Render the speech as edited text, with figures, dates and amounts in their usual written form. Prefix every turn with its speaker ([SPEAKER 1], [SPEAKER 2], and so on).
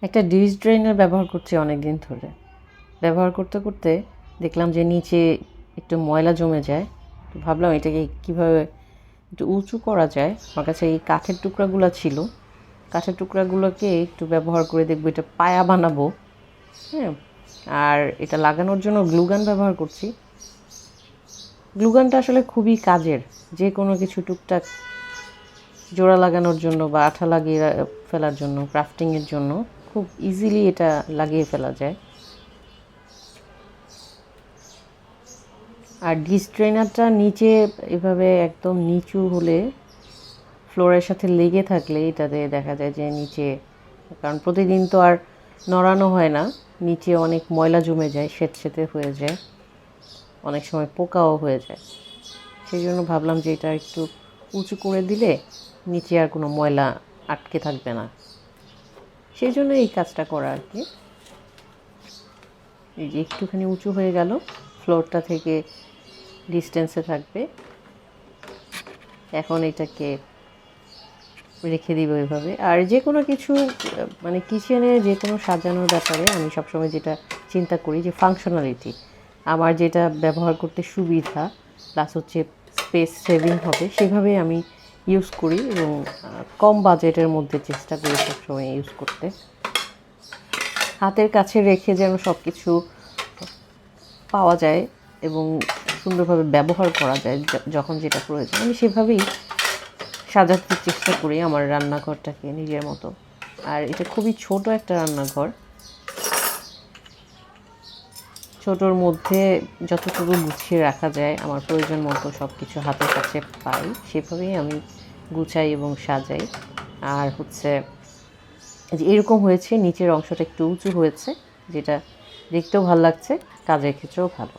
[SPEAKER 1] একটা ডিশ ড্রেনার ব্যবহার করছি অনেক দিন ধরে। ব্যবহার করতে করতে দেখলাম যে নিচে একটু ময়লা জমে যায়। তো ভাবলাম এটাকে কীভাবে একটু উঁচু করা যায়। আমার কাছে এই কাঠের টুকরাগুলো ছিল, কাঠের টুকরাগুলোকে একটু ব্যবহার করে দেখবো এটা পায়া বানাবো। হ্যাঁ, আর এটা লাগানোর জন্য গ্লুগান ব্যবহার করছি। গ্লুগানটা আসলে খুবই কাজের, যে কোনো কিছু টুকটাক জোড়া লাগানোর জন্য বা আঠা লাগিয়ে ফেলার জন্য, ক্রাফটিংয়ের জন্য খুব ইজিলি এটা লাগিয়ে ফেলা যায়। আর ডিশ ড্রেনারটা নিচে এভাবে একদম নিচু হলে, ফ্লোরের সাথে লেগে থাকলে এটাতে দেখা যায় যে নিচে, কারণ প্রতিদিন তো আর নড়ানো হয় না, নিচে অনেক ময়লা জমে যায়, স্যাঁতসেঁতে হয়ে যায়, অনেক সময় পোকাও হয়ে যায়। সেই জন্য ভাবলাম যে এটা একটু উঁচু করে দিলে নিচে আর কোনো ময়লা আটকে থাকবে না। সেই জন্য এই কাজটা করা আর কি। এই যে একটুখানি উঁচু হয়ে গেল, ফ্লোরটা থেকে ডিস্টেন্সে থাকবে। এখন এটাকে রেখে দিব এভাবে। আর যে কোনো কিছু মানে কিচেনে যে কোনো সাজানোর ব্যাপারে আমি সবসময় যেটা চিন্তা করি যে ফাংশনালিটি, আমার যেটা ব্যবহার করতে সুবিধা প্লাস হচ্ছে স্পেস সেভিং হবে, সেভাবেই আমি ইউজ করি এবং কম বাজেটের মধ্যে চেষ্টা করি সবসময় ইউজ করতে। হাতের কাছে রেখে যেন সব কিছু পাওয়া যায় এবং সুন্দরভাবে ব্যবহার করা যায় যখন যেটা প্রয়োজন, আমি সেভাবেই সাজাতে চেষ্টা করি আমার রান্নাঘরটাকে নিজের মতো। আর এটা খুবই ছোট একটা রান্নাঘর, ছোটোর মধ্যে যতটুকু গুছিয়ে রাখা যায়, আমার প্রয়োজন মতো সব কিছু হাতের কাছে পাই, সেভাবেই আমি গুছাই এবং সাজাই। আর হচ্ছে যে এরকম হয়েছে, নিচের অংশটা একটু উঁচু হয়েছে, যেটা দেখতেও ভালো লাগছে, কাজের ক্ষেত্রেও ভালো।